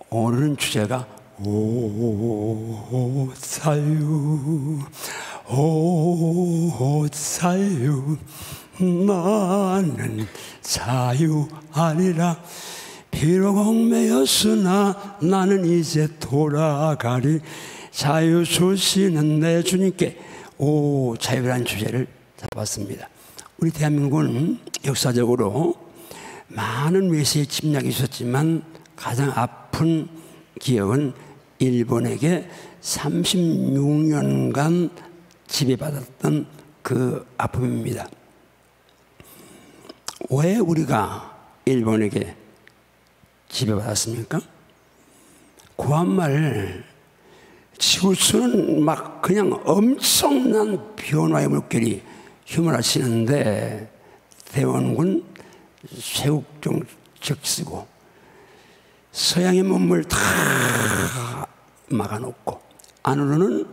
오늘은 주제가 오 자유 오 자유 나는 자유 아니라 비록 얽매였으나 나는 이제 돌아가리. 자유 주시는 내 주님께 오 자유라는 주제를 잡았습니다. 우리 대한민국은 역사적으로 많은 외세의 침략이 있었지만 가장 아픈 기억은 일본에게 36년간 지배받았던 그 아픔입니다. 왜 우리가 일본에게 지배받았습니까? 구한말 지구촌은 막 그냥 엄청난 변화의 물결이 휘몰아치는데 대원군 쇄국종 적쓰고 서양의 몸을 다 막아놓고 안으로는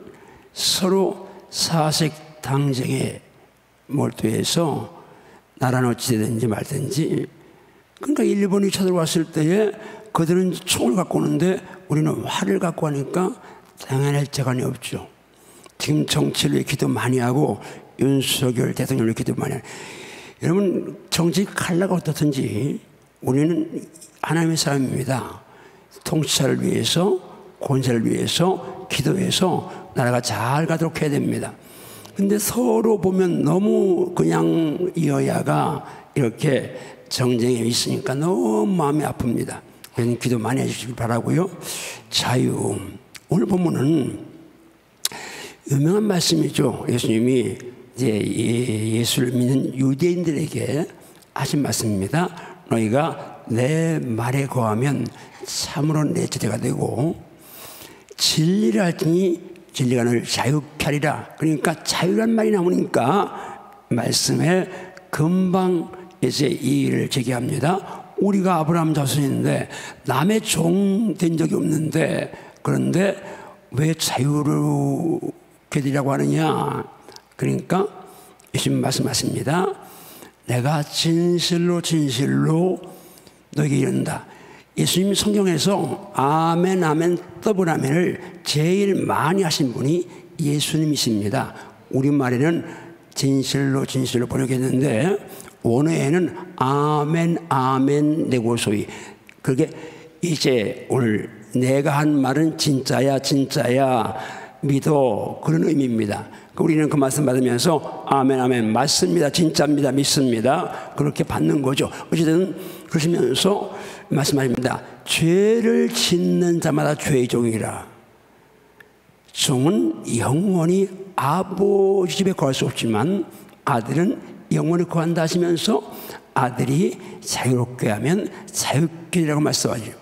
서로 사색 당쟁에 몰두해서 나라는 어찌 되든지 말든지. 그러니까 일본이 쳐들어왔을 때에 그들은 총을 갖고 오는데 우리는 활을 갖고 하니까 당연할 재간이 없죠. 지금 정치를 왜 기도 많이 하고 윤석열 대통령을 왜 기도 많이 하고. 여러분 정치 칼라가 어떻든지 우리는 하나님의 사람입니다. 통치자를 위해서 권세를 위해서 기도해서 나라가 잘 가도록 해야 됩니다. 근데 서로 보면 너무 그냥 여야가 이렇게 정쟁에 있으니까 너무 마음이 아픕니다. 그래서 기도 많이 해주시길 바라고요. 자유. 오늘 보면은 유명한 말씀이죠. 예수님이 이제 예수를 믿는 유대인들에게 하신 말씀입니다. 너희가 내 말에 거하면 참으로 내 제자가 되고 진리를 할지니 진리가 너를 자유케 하리라. 그러니까 자유란 말이 나오니까 말씀에 금방 이제 이 일을 제기합니다. 우리가 아브라함 자손인데 남의 종 된 적이 없는데 그런데 왜 자유를 되리라고 하느냐. 그러니까 예수님 말씀하십니다. 내가 진실로 진실로 너에게 이른다. 예수님 성경에서 아멘 아멘 더블 아멘을 제일 많이 하신 분이 예수님이십니다. 우리말에는 진실로 진실로 번역했는데 원어에는 아멘 아멘 네고소이. 그게 이제 오늘 내가 한 말은 진짜야 진짜야 믿어 그런 의미입니다. 우리는 그 말씀 받으면서 아멘 아멘 맞습니다 진짜입니다 믿습니다 그렇게 받는 거죠. 어쨌든 그러시면서 말씀하십니다. 죄를 짓는 자마다 죄의 종이라. 종은 영원히 아버지 집에 거할 수 없지만 아들은 영원히 거한다 하시면서 아들이 자유롭게 하면 자유케 되라고 말씀하죠.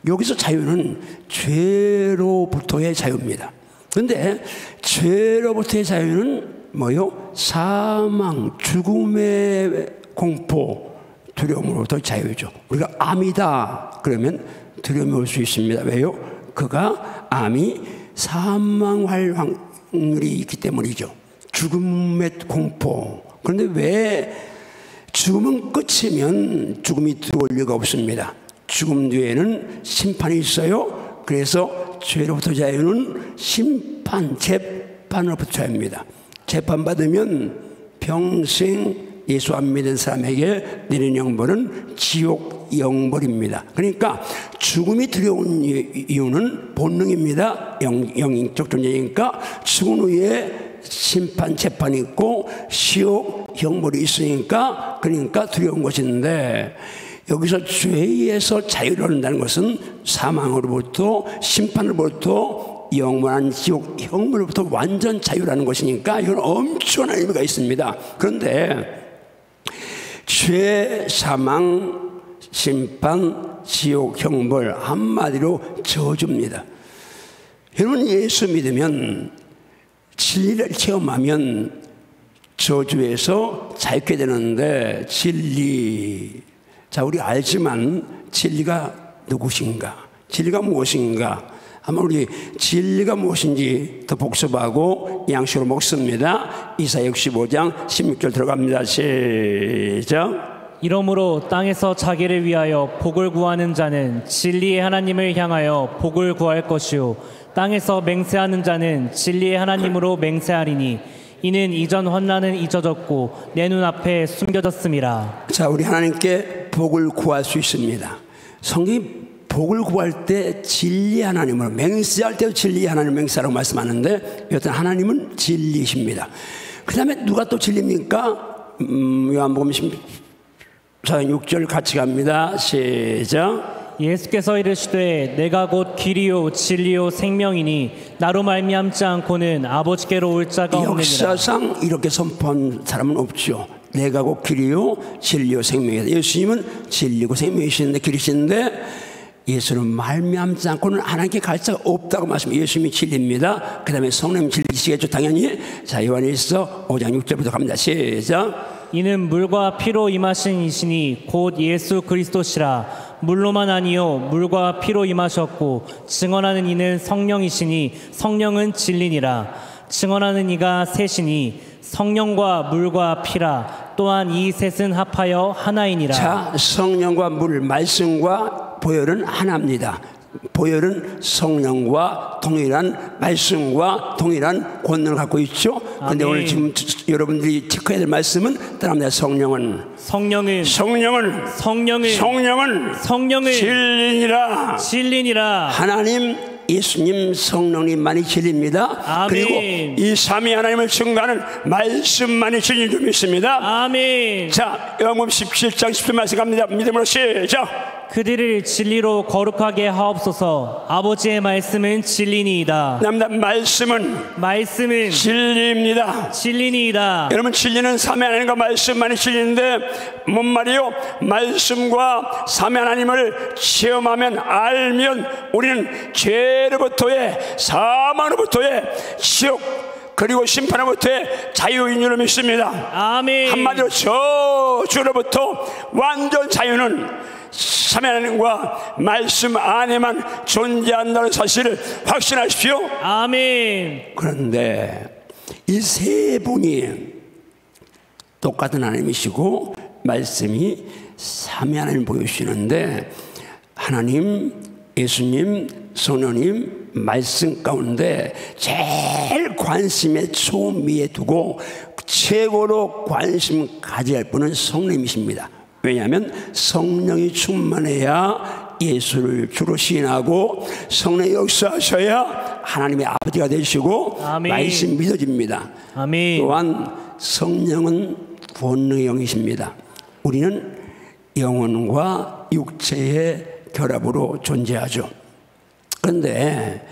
여기서 자유는 죄로부터의 자유입니다. 그런데 죄로부터의 자유는 뭐요? 사망, 죽음의 공포, 두려움으로부터 자유죠. 우리가 암이다 그러면 두려움이 올 수 있습니다. 왜요? 그가 암이 사망할 확률이 있기 때문이죠. 죽음의 공포. 그런데 왜 죽음은 끝이면 죽음이 들어올 리가 없습니다. 죽음 뒤에는 심판이 있어요. 그래서 죄로부터 자유는 심판, 재판으로부터 자유입니다. 재판받으면 평생 예수 안 믿은 사람에게 내리는 형벌은 지옥 영벌입니다. 그러니까 죽음이 두려운 이유는 본능입니다. 영적 존재니까 죽은 후에 심판, 재판이 있고 지옥 영벌이 있으니까 그러니까 두려운 것인데 여기서 죄에 의해서 자유를 얻는다는 것은 사망으로부터 심판으로부터 영원한 지옥 형벌로부터 완전 자유라는 것이니까 이건 엄청난 의미가 있습니다. 그런데 죄, 사망, 심판, 지옥 형벌 한마디로 저주입니다. 여러분 예수 믿으면 진리를 체험하면 저주에서 자유케 되는데 진리. 자, 우리 알지만 진리가 누구신가? 진리가 무엇인가? 아마 우리 진리가 무엇인지 더 복습하고 양식으로 먹습니다. 이사야 65장 16절 들어갑니다. 시작. 이러므로 땅에서 자기를 위하여 복을 구하는 자는 진리의 하나님을 향하여 복을 구할 것이요 땅에서 맹세하는 자는 진리의 하나님으로 맹세하리니 이는 이전 환난은 잊어졌고 내 눈앞에 숨겨졌음이라. 자, 우리 하나님께 복을 구할 수 있습니다. 성경이 복을 구할 때 진리 하나님으로 맹세할 때도 진리 하나님 맹세라고 말씀하는데 여튼 하나님은 진리십니다. 그 다음에 누가 또 진리입니까? 요한복음 14장 6절 같이 갑니다. 시작. 예수께서 이르시되 내가 곧 길이요 진리요 생명이니 나로 말미암지 않고는 아버지께로 올 자가 없느니라. 역사상 이렇게 선포한 사람은 없죠. 내가 곧 길이요 진리요 생명이다. 예수님은 진리고 생명이시는데 길이신데 예수는 말미암지 않고는 하나님께 갈 자가 없다고 말씀해요. 예수님이 진리입니다. 그 다음에 성령 진리시겠죠 당연히. 자, 요한일서 5장 6절부터 갑니다. 시작. 이는 물과 피로 임하신 이시니 곧 예수 그리스도시라. 물로만 아니요 물과 피로 임하셨고 증언하는 이는 성령이시니 성령은 진리니라. 증언하는 이가 셋이니 성령과 물과 피라. 또한 이 셋은 합하여 하나이니라. 자, 성령과 물, 말씀과 보혈은 하나입니다. 보혈은 성령과 동일한 말씀과 동일한 권능을 갖고 있죠. 그런데 오늘 지금 여러분들이 체크해야 될 말씀은 따라합니다. 성령은 진리니라. 하나님, 예수님, 성령님만이 진리입니다. 아멘. 그리고 이 삼위 하나님을 증거하는 말씀만이 진리인 줄 믿습니다. 아멘. 자, 요한복음 17장 10절 말씀 갑니다. 믿음으로 시작. 그들을 진리로 거룩하게 하옵소서. 아버지의 말씀은 진리니이다. 말씀은 진리니이다. 여러분, 진리는 삼위 하나님과 말씀만이 진리인데 뭔 말이요? 말씀과 삼위 하나님을 체험하면 알면 우리는 죄로부터의 사망으로부터의 지옥 그리고 심판으로부터의 자유인 줄 믿습니다. 아멘. 한마디로 저주로부터 완전 자유는 삼위 하나님과 말씀 안에만 존재한다는 사실을 확신하십시오. 아멘. 그런데 이 세 분이 똑같은 하나님이시고 말씀이 삼위 하나님을 보여주시는데 하나님, 예수님, 성령님 말씀 가운데 제일 관심의 초미에 두고 최고로 관심 가져야 할 분은 성령님이십니다. 왜냐하면 성령이 충만해야 예수를 주로 시인하고 성령이 역사하셔야 하나님의 아버지가 되시고 아멘. 말씀이 믿어집니다. 아멘. 또한 성령은 권능의 영이십니다. 우리는 영혼과 육체의 결합으로 존재하죠. 그런데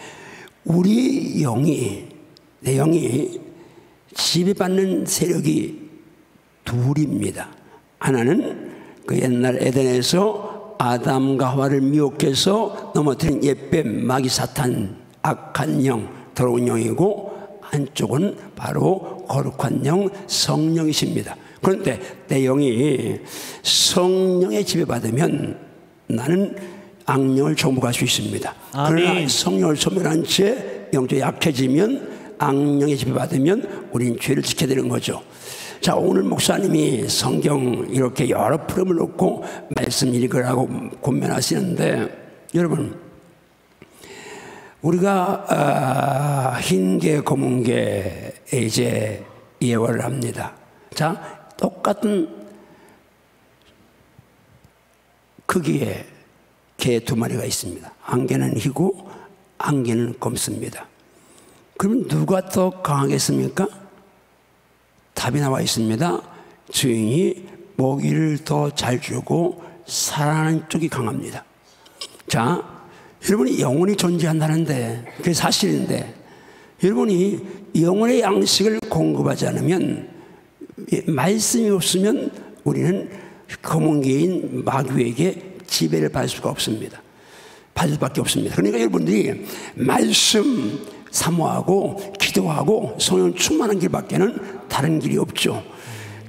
우리 내 영이 지배받는 세력이 둘입니다. 하나는 그 옛날 에덴에서 아담과 하와를 미혹해서 넘어뜨린 옛뱀 마귀 사탄, 악한 영, 더러운 영이고 한쪽은 바로 거룩한 영 성령이십니다. 그런데 내 영이 성령에 지배받으면 나는 악령을 정복할 수 있습니다. 그러나 성령을 소멸한 채 영적이 약해지면 악령에 지배받으면 우리는 죄를 지켜야 되는 거죠. 자, 오늘 목사님이 성경 이렇게 여러 프레임을 놓고 말씀 읽으라고 권면하시는데 여러분, 우리가 흰개, 검은개에 이제 예화를 합니다. 자, 똑같은 크기의 개 두 마리가 있습니다. 한 개는 희고 한 개는 검습니다. 그럼 누가 더 강하겠습니까? 답이 나와 있습니다. 주인이 먹이를 더 잘 주고 살아나는 쪽이 강합니다. 자, 여러분이 영혼이 존재한다는데 그게 사실인데 여러분이 영혼의 양식을 공급하지 않으면 말씀이 없으면 우리는 검은개인 마귀에게 지배를 받을 수가 없습니다. 받을 수밖에 없습니다. 그러니까 여러분들이 말씀 사모하고 기도하고 성령 충만한 길밖에는 다른 길이 없죠.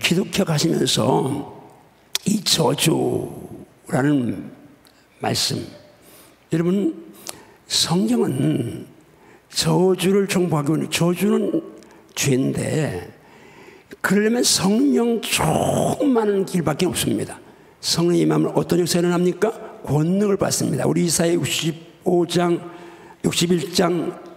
기독교 가시면서 이 저주라는 말씀, 여러분 성경은 저주를 정복하기 위해 저주는 죄인데 그러려면 성령 충만한 길밖에 없습니다. 성령이 임하면 어떤 역사가 일어납니까? 권능을 받습니다. 우리 이사야 61장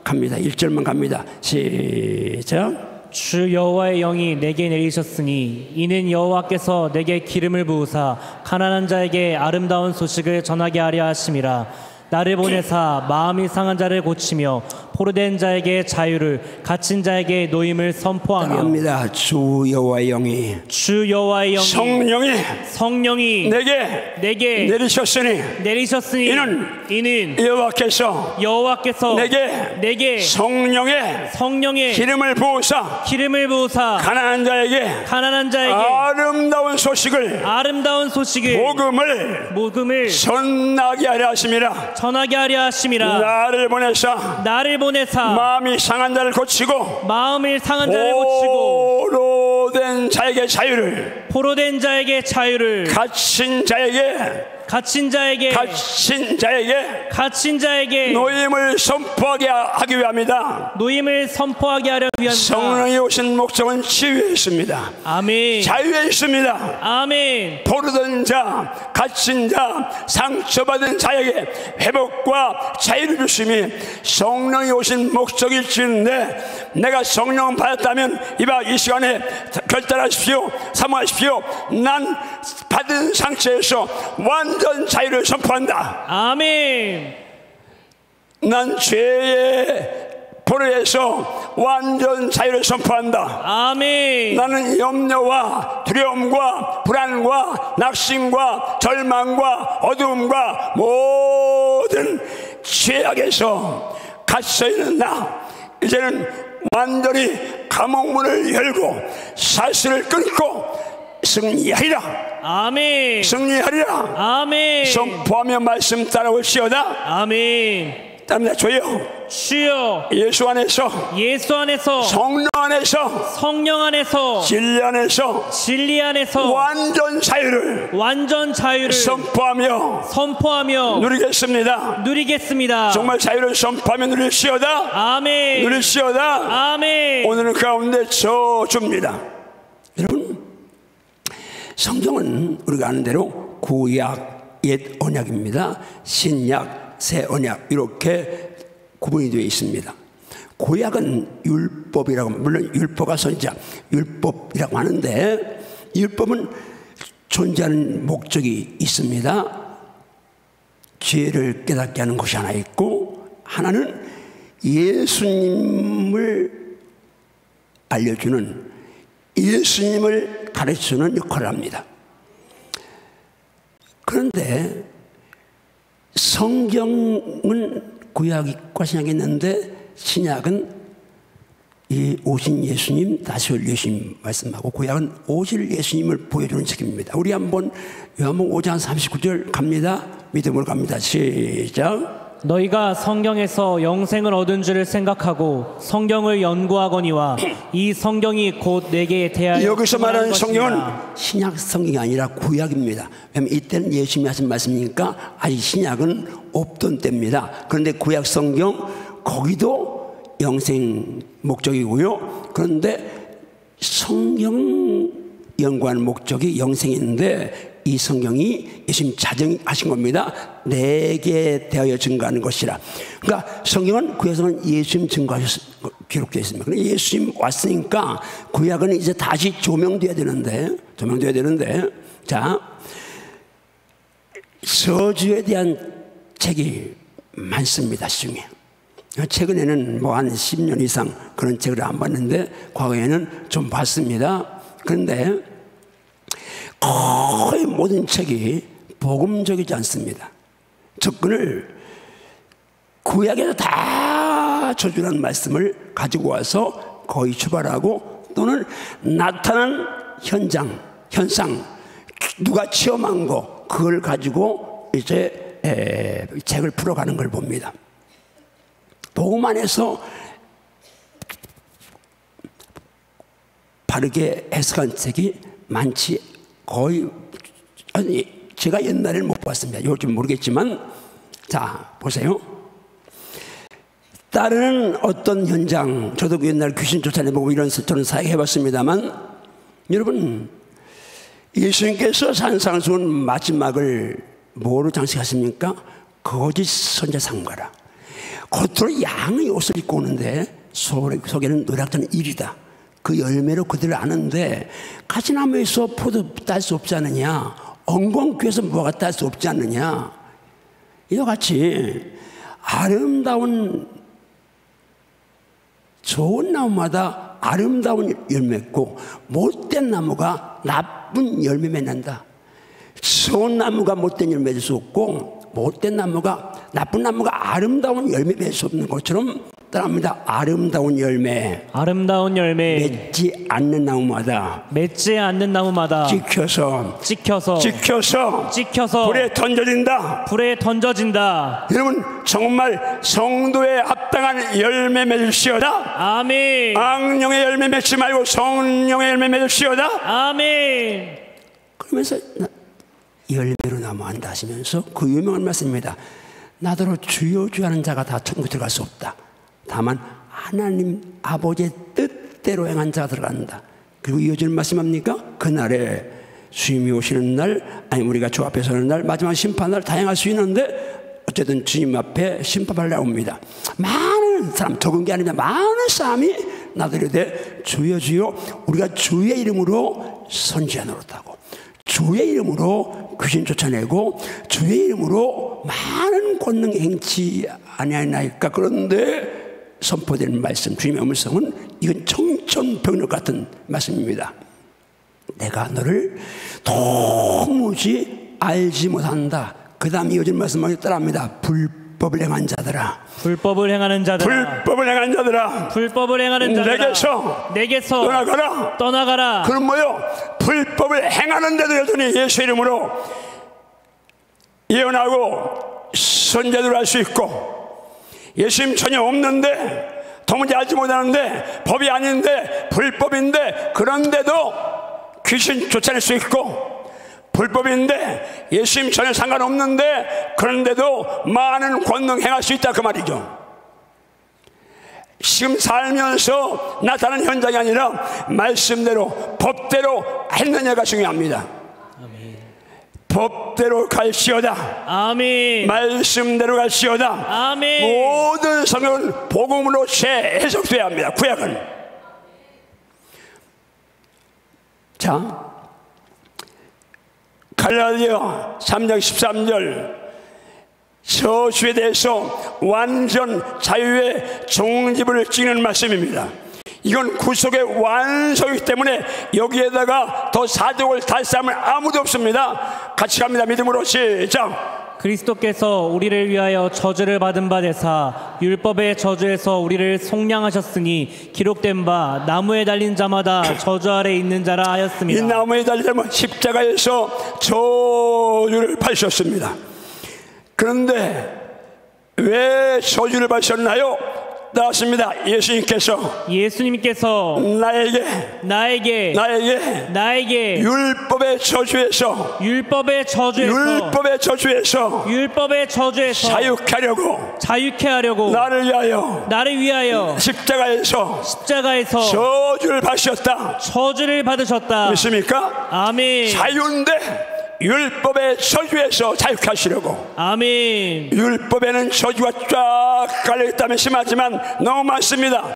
갑니다. 1절만 갑니다. 시작. 주 여호와의 영이 내게 내리셨으니 이는 여호와께서 내게 기름을 부으사 가난한 자에게 아름다운 소식을 전하게 하려 하심이라. 나를 보내사 마음이 상한 자를 고치며 포로된 자에게 자유를, 갇힌 자에게 노임을 선포하며. 합니다. 주 여호와의 영이 성령이 내게 내리셨으니 이는 여호와께서 내게 성령의 기름을 부으사 가난한 자에게 아름다운 소식을 복음을 전하게 하려 하심이라. 나를 보내사 마음이 상한 자를 고치고 포로된 자에게 자유를 갇힌 자에게 노임을 선포하게 하기 위함이다. 성령이 오신 목적은 치유에 있습니다. 아멘. 자유에 있습니다. 아멘. 포로된 자, 갇힌 자, 상처받은 자에게 회복과 자유를 주심이 성령이 오신 목적일지인데, 내가 성령 받았다면 이 시간에 결단하십시오. 사모하십시오. 난 받은 상처에서 완전 자유를 선포한다. 아멘. 난 죄의 포로에서 완전 자유를 선포한다. 아멘. 나는 염려와 두려움과 불안과 낙심과 절망과 어두움과 모든 죄악에서 갇혀있는 나, 이제는 완전히 감옥문을 열고 사슬을 끊고 승리하리라. 아멘. 선포하며 말씀 따라올시어다. 아멘. 따릅니다. 주여 예수 안에서 성령 안에서 진리 안에서 완전 자유를 선포하며 누리겠습니다. 정말 자유를 선포하며 누릴시어다. 아멘. 아멘. 오늘은 그 가운데 저줍니다. 여러분, 성경은 우리가 아는 대로 구약 옛 언약입니다. 신약 새 언약, 이렇게 구분이 되어 있습니다. 구약은 율법이라고, 물론 율법과 선지자, 율법이라고 하는데, 율법은 존재하는 목적이 있습니다. 죄를 깨닫게 하는 것이 하나 있고, 하나는 예수님을 알려주는, 예수님을 가르치는 역할을 합니다. 그런데 성경은 구약과 신약이 있는데, 신약은 이 오신 예수님, 다시 올 예수님 말씀하고, 구약은 오실 예수님을 보여주는 책입니다. 우리 한번 요한복음 5장 39절 갑니다. 믿음으로 갑니다. 시작. 너희가 성경에서 영생을 얻은 줄을 생각하고 성경을 연구하거니와 이 성경이 곧 내게 대하여. 여기서 말하는 성경은 신약 성경이 아니라 구약입니다. 왜냐하면 이때는 예수님이 하신 말씀이니까 아직 신약은 없던 때입니다. 그런데 구약 성경, 거기도 영생 목적이고요. 그런데 성경 연구하는 목적이 영생인데, 이 성경이 예수님 자정하신 겁니다. 내게 대하여 증거하는 것이라. 그러니까 성경은, 구약성은 예수님 증거하셔서 기록되어 있습니다. 그런데 예수님 왔으니까 구약은 이제 다시 조명돼야 되는데, 자, 저주에 대한 책이 많습니다. 시중에. 최근에는 뭐 한 10년 이상 그런 책을 안 봤는데, 과거에는 좀 봤습니다. 그런데 거의 모든 책이 복음적이지 않습니다. 접근을 구약에서 다 저주라는 말씀을 가지고 와서 거의 출발하고, 또는 나타난 현상, 누가 체험한 거, 그걸 가지고 이제 책을 풀어가는 걸 봅니다. 복음 안에서 바르게 해석한 책이 많지, 거의, 아니, 제가 옛날에는 못 봤습니다. 요즘 모르겠지만, 자, 보세요. 따르는 어떤 현장, 저도 옛날 귀신 쫓아내보고 이런 저는 사역해봤습니다만, 여러분, 예수님께서 산상수훈 마지막을 뭐로 장식하십니까? 거짓 선자 상가라. 겉으로 양의 옷을 입고 오는데 속에는 노략자는 일이다. 그 열매로 그들을 아는데 가지나무에서 포도 딸 수 없지 않느냐, 엉겅퀴에서 무화과 딸 수 없지 않느냐. 이와 같이 아름다운 좋은 나무마다 아름다운 열매 맺고 못된 나무가 나쁜 열매 맺는다. 좋은 나무가 못된 열매 맺을 수 없고 못된 나무가 나쁜 나무가 아름다운 열매 맺을 수 없는 것처럼 따라합니다. 아름다운 열매 맺지 않는 나무마다 찍혀서 불에 던져진다. 여러분 정말 성도에 합당한 열매 맺으시오다. 아멘. 악령의 열매 맺지 말고 성령의 열매 맺으시오다. 아멘. 그러면서 열매로 나무한다 하시면서 그 유명한 말씀입니다. 나더러 주여 주여 하는 자가 다 천국 들어갈 수 없다. 다만 하나님 아버지의 뜻대로 행한 자가 들어간다. 그리고 이어지는 말씀합니까? 그날에 주님이 오시는 날, 아니 우리가 주 앞에 서는 날, 마지막 심판날 다행할 수 있는데 어쨌든 주님 앞에 심판을 나옵니다. 많은 사람, 적은 게 아니라 많은 사람이 나더러되 주여 주여, 우리가 주의 이름으로 선지자 노릇하고 주의 이름으로 귀신 쫓아내고 주의 이름으로 많은 권능 행치 아니하나이까. 그런데 선포되는 말씀, 주님의 음성은 이건 청천벽력 같은 말씀입니다. 내가 너를 도무지 알지 못한다. 그 다음 이어진 말씀을 따라합니다. 불법을 행하는 자들아, 내게서 떠나가라. 그럼 뭐요? 불법을 행하는데도 여전히 예수 이름으로 예언하고 선제도를 할 수 있고, 예수님 전혀 없는데 도무지 알지 못하는데 법이 아닌데 불법인데 그런데도 귀신 쫓아낼 수 있고, 불법인데 예수님 전혀 상관없는데 그런데도 많은 권능 행할 수 있다 그 말이죠. 지금 살면서 나타나는 현장이 아니라 말씀대로 법대로 했느냐가 중요합니다. 법대로 갈시오다. 아멘. 말씀대로 갈시오다. 아멘. 모든 성경은 복음으로 재해석돼야 합니다. 구약은. 자, 갈라디아 3장 13절 저주에 대해서 완전 자유의 종집을 찍는 말씀입니다. 이건 구속의 완성이기 때문에 여기에다가 더 사족을 달쌈을 아무도 없습니다. 같이 갑니다. 믿음으로 시작. 그리스도께서 우리를 위하여 저주를 받은 바 되사 율법의 저주에서 우리를 속량하셨으니 기록된 바 나무에 달린 자마다 저주 아래 있는 자라 하였습니다. 이 나무에 달린 자는 십자가에서 저주를 받으셨습니다. 그런데 왜 저주를 받으셨나요? 나왔습니다. 예수님께서 나에게 율법의 저주에서 자유케 하려고 나를 위하여 십자가에서 저주를 받으셨다. 믿습니까? 아멘. 자유인데 율법의 저주에서 자유케 하시려고. 아멘. 율법에는 저주가 쫙 깔려있다면 심하지만 너무 많습니다.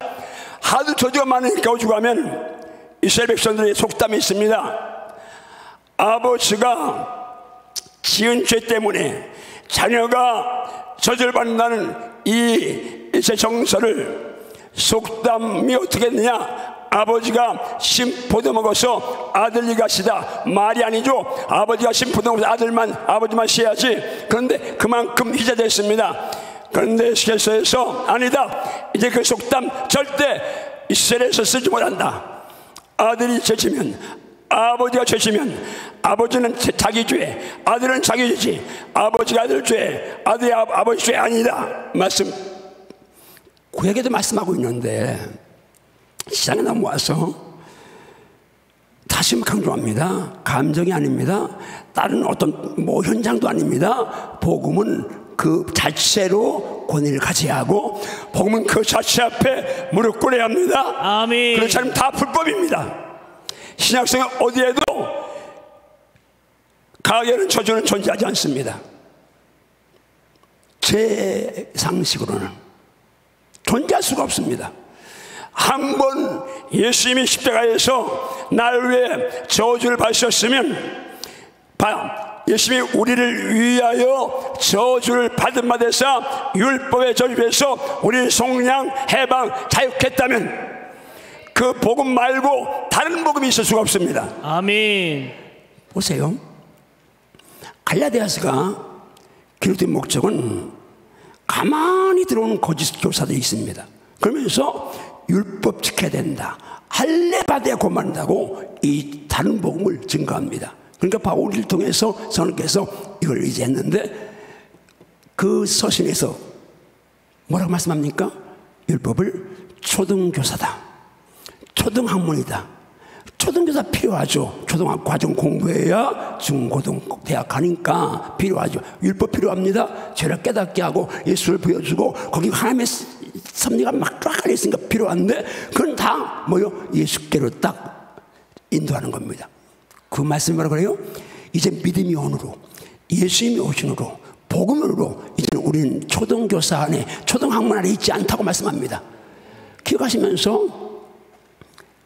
하도 저주가 많으니까 오죽하면 이스라엘 백성들의 속담이 있습니다. 아버지가 지은 죄 때문에 자녀가 저주를 받는다는 이 일체 정서를 속담이 어떻게 했느냐? 아버지가 심포도 먹어서 아들이 가시다. 말이 아니죠. 아버지가 심포도 먹어서 아버지만 쉬어야지. 그런데 그만큼 희자됐습니다. 그런데 에스겔서에서 아니다. 이제 그 속담 절대 이스라엘에서 쓰지 못한다. 아들이 죄지면, 아버지가 죄지면 아버지는 자기 죄, 아들은 자기 죄지. 아버지가 아들 죄, 아들이 아버지 죄 아니다. 말씀 구약에도 말씀하고 있는데 시장에 넘어와서 다시 강조합니다. 감정이 아닙니다. 다른 어떤 현장도 아닙니다. 복음은 그 자체로 권위를 가져야 하고, 복음은 그 자체 앞에 무릎 꿇어야 합니다. 아멘. 그렇지 않으면 다 불법입니다. 신약성에 어디에도 가게는 저주는 존재하지 않습니다. 제 상식으로는 존재할 수가 없습니다. 한 번 예수님이 십자가에서 나를 위해 저주를 받으셨으면, 예수님이 우리를 위하여 저주를 받은 바 되사 율법의 저주에서 우리를 속량, 해방, 자유했다면 그 복음 말고 다른 복음이 있을 수가 없습니다. 아멘. 보세요. 갈라디아서가 기록된 목적은 가만히 들어오는 거짓 교사들이 있습니다. 그러면서 율법 지켜야 된다, 할례 받아야 고만다고 이 다른 복음을 증거합니다. 그러니까 바울을 통해서 선생님께서 이걸 의지했는데, 그 서신에서 뭐라고 말씀합니까? 율법을 초등교사다, 초등학문이다. 초등교사 필요하죠. 초등학교 과정 공부해야 중고등 대학 가니까 필요하죠. 율법 필요합니다. 죄를 깨닫게 하고 예수를 보여주고 거기 하나님의 섭리가 막 안에 있으니까 필요한데, 그건 다 뭐요? 예수께로 딱 인도하는 겁니다. 그 말씀이 뭐라 그래요? 이제 믿음이 온으로, 예수님이 오신으로, 복음으로 이제는 우리는 초등교사 안에, 초등학문 안에 있지 않다고 말씀합니다. 기억하시면서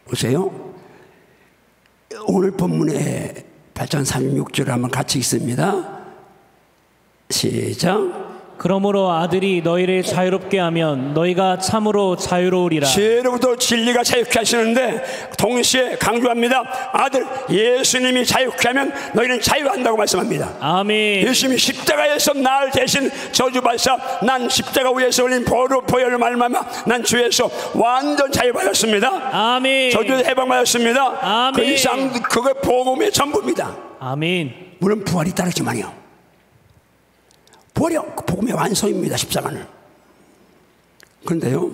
보세요. 오늘 본문에 8장 36절 한번 같이 읽습니다. 시작. 그러므로 아들이 너희를 자유롭게 하면 너희가 참으로 자유로우리라. 죄로부터 진리가 자유케 하시는데 동시에 강조합니다. 아들 예수님이 자유케 하면 너희는 자유한다고 말씀합니다. 아멘. 예수님이 십자가에서 날 대신 저주받으사 난 십자가 위에서 올린 보혈을 말미암아 난 주에서 완전 자유받았습니다. 아멘. 저주에서 해방받았습니다. 아멘. 그 이상 그게 복음의 전부입니다. 아멘. 물론 부활이 따르지만요, 부활이 복음의 완성입니다. 십자가는. 그런데요,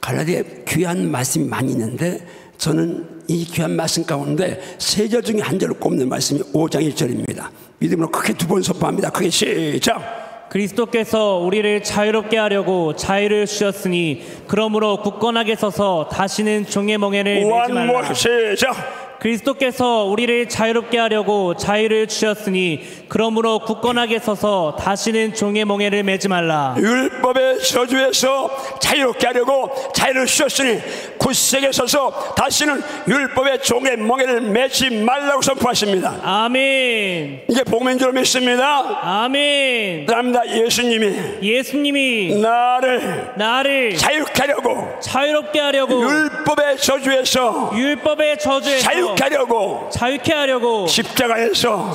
갈라디아에 귀한 말씀이 많이 있는데 저는 이 귀한 말씀 가운데 세 절 중에 한 절을 꼽는 말씀이 5장 1절입니다. 믿음으로 크게 두 번 선포합니다. 크게 시작. 그리스도께서 우리를 자유롭게 하려고 자유를 주셨으니 그러므로 굳건하게 서서 다시는 종의 멍에를 매지 말라. 시작. 그리스도께서 우리를 자유롭게 하려고 자유를 주셨으니 그러므로 굳건하게 서서 다시는 종의 멍에를 매지 말라. 율법의 저주에서 자유롭게 하려고 자유를 주셨으니 굳세게 서서 다시는 율법의 종의 멍에를 매지 말라고 선포하십니다. 아멘. 이게 복음인 줄 믿습니다. 아멘. 그럽니다. 예수님이 나를 자유롭게 하려고 율법의 저주에서 자유케 하려고 십자가에서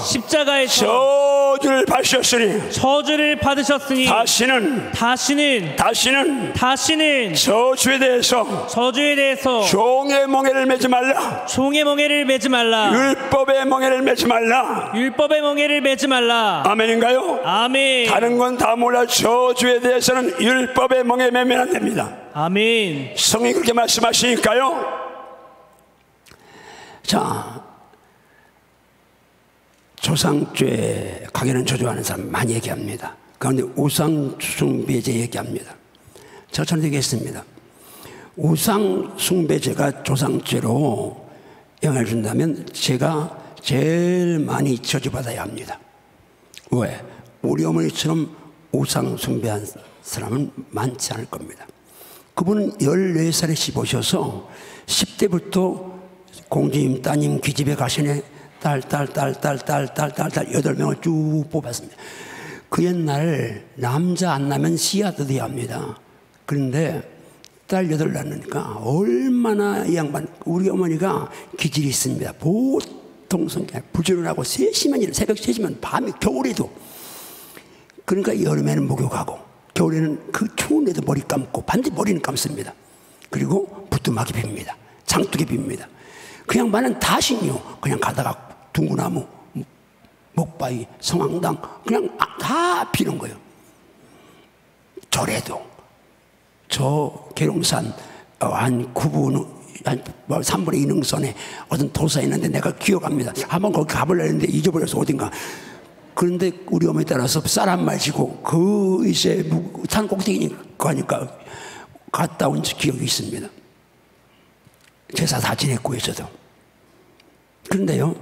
저주를 받으셨으니 다시는 저주에 대해서 종의 멍에를 매지 말라. 율법의 멍에를 매지 말라. 아멘인가요? 아멘. 다른 건 다 몰라 저주에 대해서는 율법의 멍에 매면 안 됩니다. 아멘. 성경이 그렇게 말씀하시니까요. 자, 조상죄 가게는 저주하는 사람 많이 얘기합니다. 그런데 우상숭배제 얘기합니다. 저처럼 얘기했습니다. 우상숭배제가 조상죄로 영향을 준다면 제가 제일 많이 저주받아야 합니다. 왜? 우리 어머니처럼 우상숭배한 사람은 많지 않을 겁니다. 그분은 14살에 씹으셔서 10대부터 공주님, 따님, 귀집에 가시네 딸 8명을 쭉 뽑았습니다. 그 옛날 남자 안 나면 씨앗도 돼야 합니다. 그런데 딸 8 낳으니까 얼마나 이 양반, 우리 어머니가 기질이 있습니다. 보통 성격 부지런하고 세심한 일, 새벽 3시면 밤에 겨울에도, 그러니까 여름에는 목욕하고 겨울에는 그 추운데도 머리 감고 반드시 머리는 감습니다. 그리고 부뚜막이 빕니다. 장독이 빕니다. 그 양반은 다신요 그냥 가다가 둥구나무, 목바위, 성황당 그냥 다 피는 거예요. 절에도 저 계룡산 한 9분 한 3분의 2 능선에 어떤 도사에 있는데 내가 기억합니다. 한번 거기 가보려 했는데 잊어버려서 어딘가. 그런데 우리 어머니 따라서 쌀 한 말 지고 그 이제 산 꼭대기니까 하니까 갔다 온 기억이 있습니다. 제사 다 지냈고 있어도. 그런데요,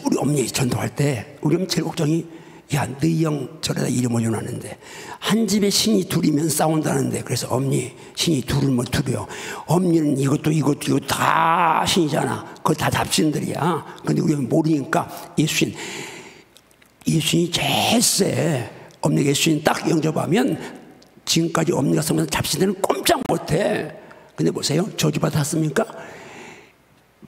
우리 어머니 전도할 때 우리 어머니 제일 걱정이, 야, 너희 형 저러다 이름 올려놨는데 한 집에 신이 둘이면 싸운다는데, 그래서 어머니 신이 둘을 뭐 둘이요, 어머니는 이것도 다 신이잖아. 그거 다 잡신들이야. 근데 우리 모르니까 예수님이 제일 세. 어머니 예수님 딱 영접하면 지금까지 어머니가 쓰면서 잡신들은 꼼짝 못해. 근데 보세요, 저주받았습니까?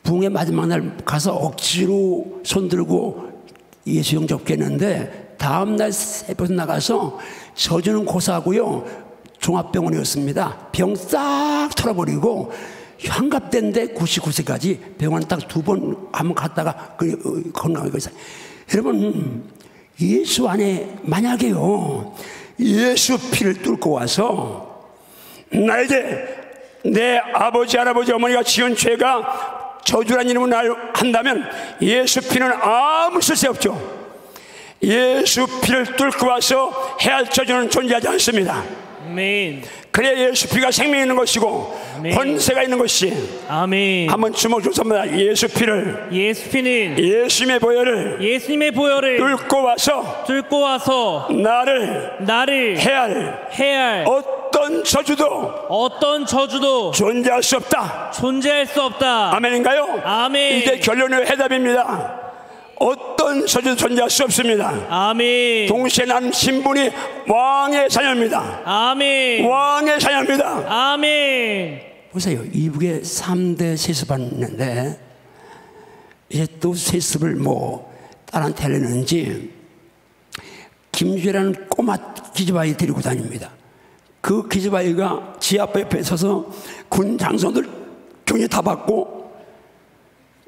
부흥의 마지막 날 가서 억지로 손들고 예수 영접했는데 다음날 새벽 나가서 저주는 고사하고요, 종합병원이었습니다. 병 싹 털어버리고 환갑된데 99세까지 병원 딱 2번 한번 갔다가 건강하고 있어요. 여러분, 예수 안에 만약에요 예수 피를 뚫고 와서 나에게 내 아버지 할아버지 어머니가 지은 죄가 저주란 이름으로 날 한다면 예수 피는 아무 쓸데 없죠. 예수 피를 뚫고 와서 해할 저주는 존재하지 않습니다. 아멘. 그래야 예수 피가 생명이 있는 것이고 아멘. 권세가 있는 것이. 아멘. 한번 주목 주십니다. 예수 피는 예수님의 보혈을 뚫고 와서 나를 해할 어떤 저주도 존재할 수 없다. 아멘인가요? 아멘. 이게 결론의 해답입니다. 어떤 저주도 존재할 수 없습니다. 아멘. 동시에 나는 신분이 왕의 자녀입니다. 아멘. 왕의 자녀입니다. 아멘. 보세요, 이북에 3대 세습받는데 이제 또 세습을 뭐 딸한테 하려는지 김주혜라는 꼬마 기집아이 데리고 다닙니다. 그 기집아이가 지 아빠 옆에 서서 군 장성들 경위 다 받고,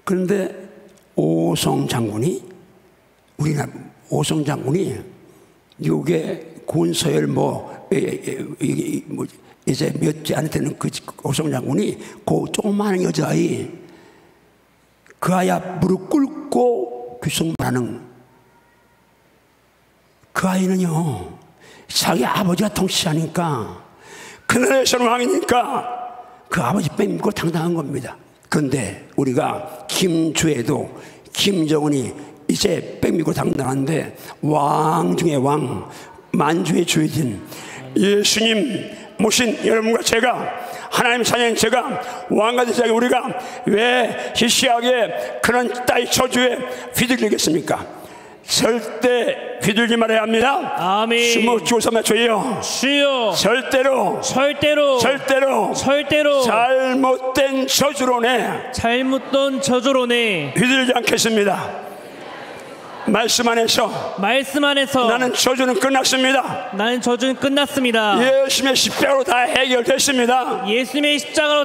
그런데 오성 장군이 요게 군서열 이제 몇 주 안에 되는 그 오성 장군이 그 조그마한 여자아이, 그 아이야 무릎 꿇고 귀속말하는 그 아이는요, 자기 아버지가 통치하니까 그나라에서는 왕이니까 그 아버지 빼먹고 당당한 겁니다. 그런데 우리가 김주애도 김정은이 이제 빼먹고 당당한데 왕 중에 왕, 만주의 주이신 예수님 모신 여러분과 제가, 하나님 자녀인 제가 왕과 제자가 우리가 왜 희시하게 그런 따위 저주에 휘둘리겠습니까? 절대 휘둘리지 말아야 합니다. 아멘. 주먹 주고서만 줘요. 주여. 절대로 잘못된 저주로네 휘둘리지 않겠습니다. 말씀 안에서 나는 저주는 끝났습니다. 예수님의 십자가로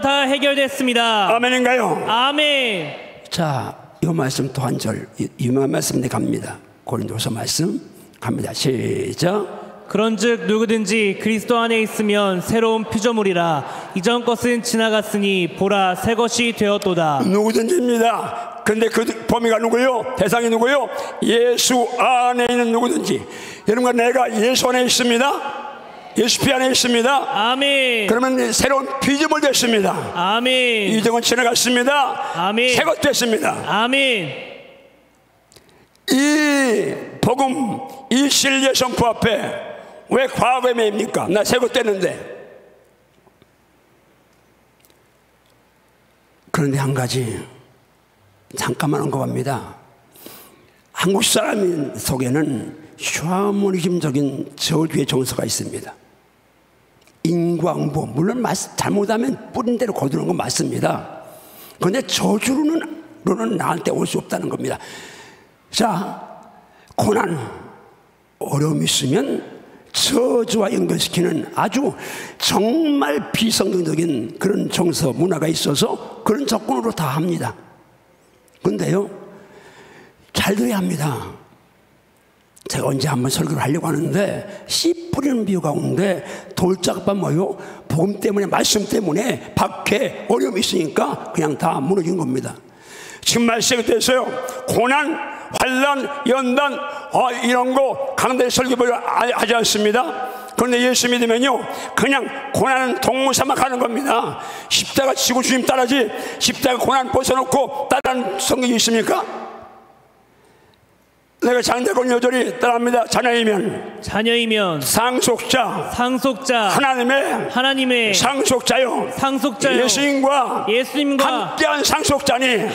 다 해결됐습니다. 아멘인가요? 아멘. 자, 이 말씀 또 한 절, 유명한 말씀인데 갑니다. 고린도서 말씀 갑니다. 시작. 그런즉 누구든지 그리스도 안에 있으면 새로운 피조물이라. 이전 것은 지나갔으니 보라 새 것이 되었도다. 누구든지입니다. 근데 그 범위가 누구요? 대상이 누구요? 예수 안에 있는 누구든지. 여러분과 내가 예수 안에 있습니다. 예수 피 안에 있습니다. 아멘. 그러면 새로운 피조물 됐습니다. 아멘. 이전은 지나갔습니다. 아멘. 새 것 됐습니다. 아멘. 이 복음, 이 진리의 선포 앞에 왜 과거에 매입니까? 나 새 것 됐는데. 그런데 한 가지 잠깐만 언급합니다. 한국 사람 속에는 샤머니즘적인 저주의 정서가 있습니다. 인과응보, 물론 잘못하면 뿌린 대로 거두는 건 맞습니다. 그런데 저주로는 나한테 올 수 없다는 겁니다. 자, 고난, 어려움이 있으면 저주와 연결시키는 아주 정말 비성경적인 그런 정서, 문화가 있어서 그런 접근으로 다 합니다. 그런데요, 잘 들어야 합니다. 제가 언제 한번 설교를 하려고 하는데 씨 뿌리는 비유 가운데 돌짝밭 뭐요? 복음 때문에, 말씀 때문에 박해, 어려움이 있으니까 그냥 다 무너진 겁니다. 지금 말씀이 됐어요. 고난, 환난, 연단 이런 거 강단에 설교를 하지 않습니다. 그런데 예수 믿으면요, 그냥 고난은 동무삼아 가는 겁니다. 십자가 지고 주님 따라지 십자가 고난 벗어놓고 따라하는 성경이 있습니까? 내가 장자권 여전히 따라합니다. 자녀이면 상속자 하나님의 상속자요 예수님과 함께한 상속자니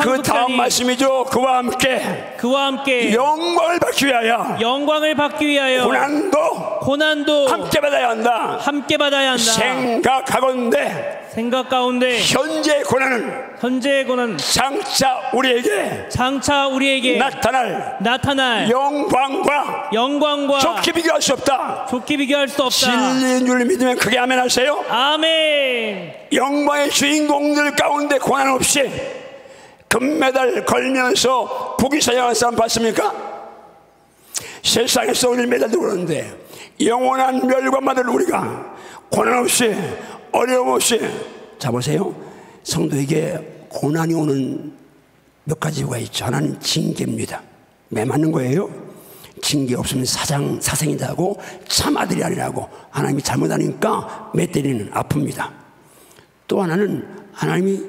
그 다음 말씀이죠. 그와 함께 영광을 받기 위하여 고난도 함께 받아야 한다. 생각 가운데 현재의 고난은 장차 우리에게 나타날 영광과 좋게 비교할 수 없다. 진리인 줄 믿으면 크게 아멘 하세요. 아멘. 영광의 주인공들 가운데 고난 없이 금메달 걸면서 국위사냥하는 사람 봤습니까? 세상에서 오늘 메달도 그러는데 영원한 멸관받을 우리가 고난 없이 어려움 없이, 자 보세요. 성도에게 고난이 오는 몇 가지 이유가 있죠. 하나는 징계입니다. 매 맞는 거예요. 징계 없으면 사생이다고 참 아들이 아니라고 하나님이 잘못하니까 매 때리는 아픕니다. 또 하나는 하나님이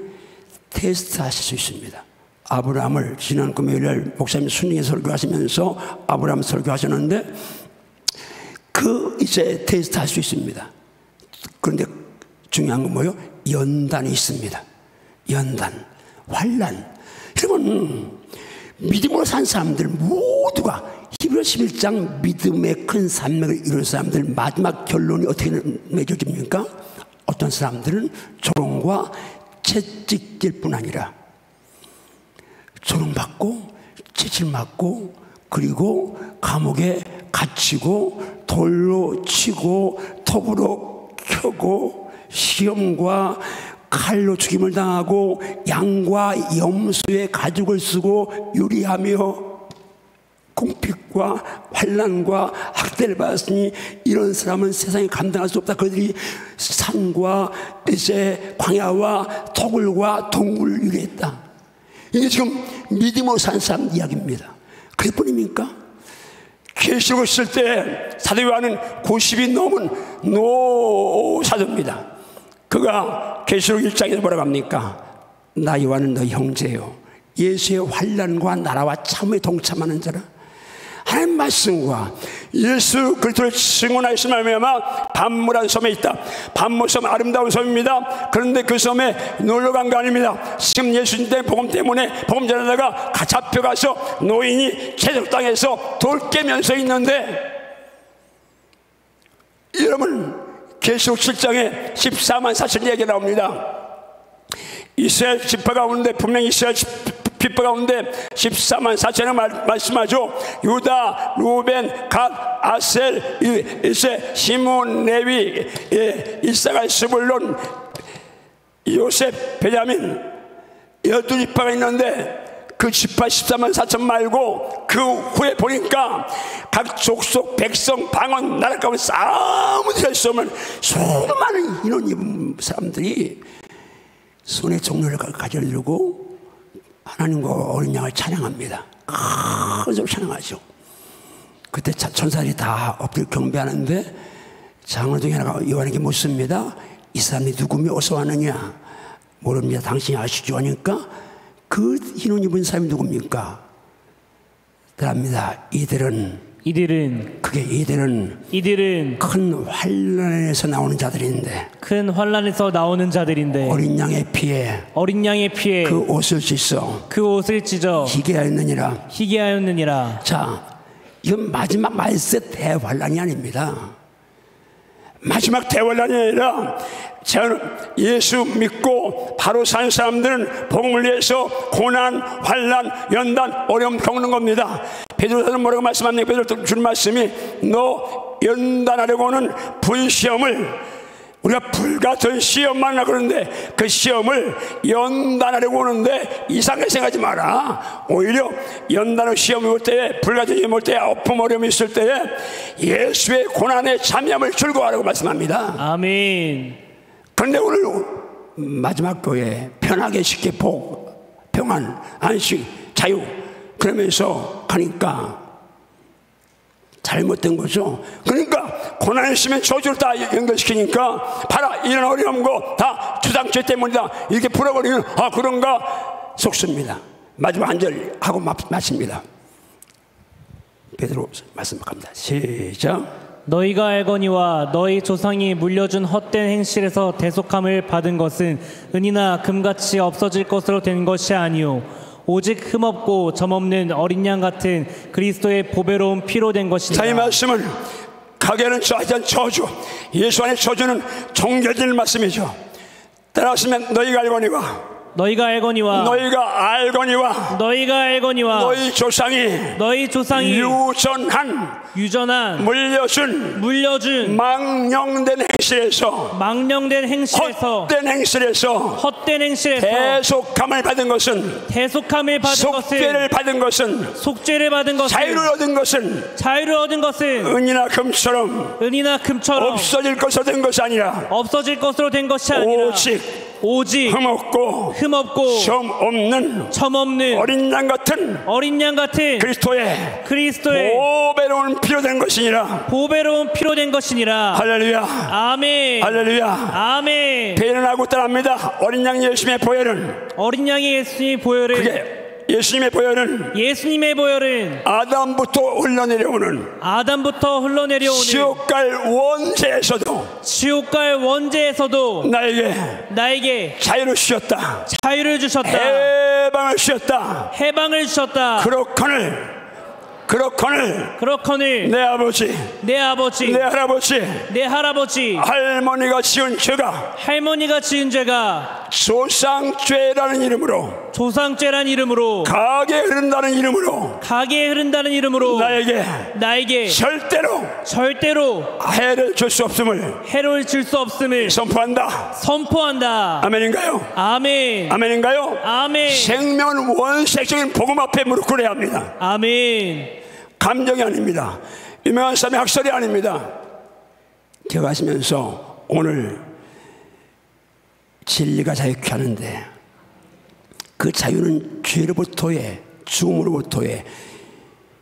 테스트 하실 수 있습니다. 아브라함을 지난 금요일날 목사님 순위에 설교하시면서 아브라함 설교하셨는데 이제 테스트 할 수 있습니다. 그런데 중요한 건 뭐예요? 연단이 있습니다. 연단, 환난. 여러분, 믿음으로 산 사람들 모두가 히브리서 11장 믿음의 큰 산맥을 이룬 사람들 마지막 결론이 어떻게 맺어집니까? 어떤 사람들은 조롱과 채찍질 뿐 아니라 조롱받고 채찍맞고 그리고 감옥에 갇히고 돌로 치고 톱으로 켜고 시험과 칼로 죽임을 당하고 양과 염소의 가죽을 쓰고 요리하며 공핍과 환난과 학대를 받았으니 이런 사람은 세상에 감당할 수 없다. 그들이 산과 이제 광야와 토굴과 동굴을 유리했다. 이게 지금 믿음으로 산 사람 이야기입니다. 그뿐입니까? 계시록을 쓸 때 사도 요한은 90이 넘은 노사도입니다. 그가 계시록 1장에서 뭐라고 합니까? 나 요한은 너희 형제요 예수의 환난과 나라와 참에 동참하는 자라. 하나님 말씀과 예수 그리스도를 증언하였으며 말미암아 반모란 섬에 있다. 반모섬 아름다운 섬입니다. 그런데 그 섬에 놀러간 거 아닙니다. 지금 예수님 복음 때문에 복음 전하다가 잡혀가서 노인이 채석당해서 돌 깨면서 있는데, 여러분 계시록 7장에 14만 4천 얘기 나옵니다. 이스라엘 지파 가운데 분명히 이스라엘 지파 가운데 14만 4천을 말씀하죠. 유다, 루벤, 갓, 아셀, 이세, 시몬, 레위, 이사갈, 스불론, 요셉, 베냐민 12지파가 있는데 그 지파 14만 4천 말고 그 후에 보니까 각 족속, 백성, 방언, 나라 가운데 아무도 할 수 없는 수많은 인원이 사람들이 손에 종려를 가져들고 하나님과 어린 양을 찬양합니다. 큰 소리로 찬양하죠. 그때 천사들이 다 엎드려 경배하는데 장로 중에 하나가 요한에게 묻습니다. 이 사람이 누구며 어디서 왔느냐? 모릅니다. 당신이 아시죠? 하니까 그 흰옷 입은 사람이 누굽니까? 그럽니다. 이들은 큰 환난에서 나오는 자들인데 어린 양의 피에 그 옷을 찢어 희게하였느니라. 자, 이건 마지막 말세 대환난이 아닙니다. 마지막 대환난이 아니라 예수 믿고 바로 산 사람들은 복음을 위해서 고난, 환난, 연단, 어려움 겪는 겁니다. 베드로서는 뭐라고 말씀합니까? 베드로 준 말씀이 너 연단하려고는 불시험을, 우리가 불같은 시험만 하려고 그러는데 그 시험을 연단하려고 하는데 이상하게 생각하지 마라. 오히려 연단의 시험이 올 때에, 불같은 시험이 올 때에, 아픔 어려움이 있을 때에 예수의 고난에 참여함을 즐거워하라고 말씀합니다. 아멘. 그런데 오늘 마지막 교회 편하게 쉽게 평안, 안식, 자유 그러면서 가니까 잘못된 거죠. 그러니까 고난이 있으면 저주를 다 연결시키니까 봐라 이런 어려운 거 다 주상죄 때문이다 이렇게 풀어버리면 아 그런가 속습니다. 마지막 한 절 하고 마칩니다. 베드로 말씀합니다. 시작. 너희가 알거니와 너희 조상이 물려준 헛된 행실에서 대속함을 받은 것은 은이나 금같이 없어질 것으로 된 것이 아니요 오직 흠없고 점없는 어린 양 같은 그리스도의 보배로운 피로 된 것이니라. 자, 이 말씀은 가게는 저주, 예수 안의 저주는 종결될 말씀이죠. 따라하시면 너희가 알거니와 너희가 알거니와 너희 조상이 유전한 물려준 망령된 행실에서 헛된 행실에서 대속함을 받은 것은 속죄를 받은 것은 자유를 얻은 것은 은이나 금처럼 없어질 것으로 된 것이 아니라 오직 흠없고 점 없는 어린 양 같은 그리스도의 보배로운 피로 된 것이니라. 할렐루야. 아멘. 할렐루야. 아멘. 배는하고 따라합니다. 어린 양 예수님의 보혈은 그게 예수님의 보혈은 아담부터 흘러내려오는 지옥갈 원죄에서도 나에게 자유를 주셨다. 해방을 주셨다. 그렇거늘 내 아버지 내 할아버지 할머니가 지은 죄가 조상죄라는 이름으로 가게 흐른다는 이름으로 나에게 절대로 해를 줄 수 없음을 선포한다. 아멘인가요? 아멘. 생명은 원색적인 복음 앞에 무릎 꿇어야 합니다. 아멘. 감정이 아닙니다. 유명한 사람의 학설이 아닙니다. 기억하시면서 오늘 진리가 자유케 하는데 그 자유는 죄로부터의 죽음으로부터의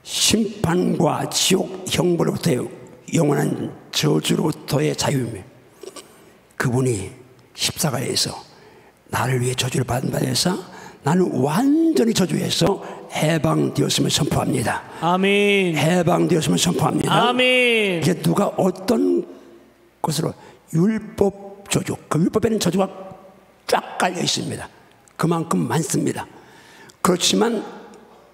심판과 지옥 형벌로부터의 영원한 저주로부터의 자유입니다. 그분이 십자가에서 나를 위해 저주를 받은 바에서 나는 완전히 저주에서 해방되었음을 선포합니다. 아멘. 해방되었음을 선포합니다. 아멘. 이제 누가 어떤 것으로 율법 저주, 그 율법에는 저주가 쫙 깔려 있습니다. 그만큼 많습니다. 그렇지만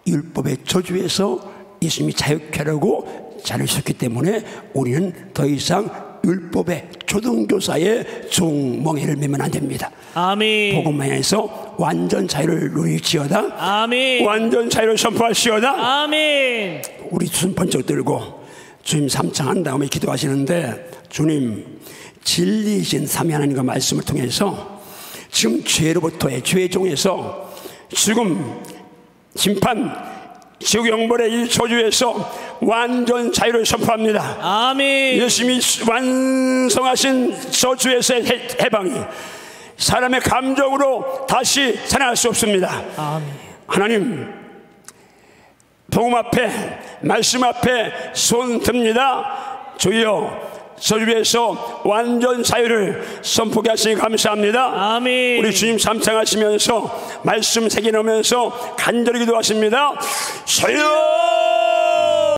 율법의 저주에서 예수님이 자유케 하려고 자유를 주셨기 때문에 우리는 더 이상 율법의 조등교사의 종멍에를 매면 안 됩니다. 아멘. 복음만에서 완전 자유를 누리지어다. 아멘. 완전 자유를 선포하시어다. 아멘. 우리 손 번쩍 들고 주님 삼창한 다음에 기도하시는데, 주님 진리이신 삼위 하나님과 말씀을 통해서 지금 죄로부터의 죄종에서 죽음, 심판, 지옥 영벌의 이 저주에서 완전 자유를 선포합니다. 아멘. 예수님이 완성하신 저주에서의 해방이 사람의 감정으로 다시 살아날 수 없습니다. 아멘. 하나님, 복음 앞에, 말씀 앞에 손 듭니다. 주여, 저주에서 완전 자유를 선포하게 하시니 감사합니다. 아멘. 우리 주님 삼창하시면서 말씀 새겨놓으면서 간절히 기도하십니다. 주여!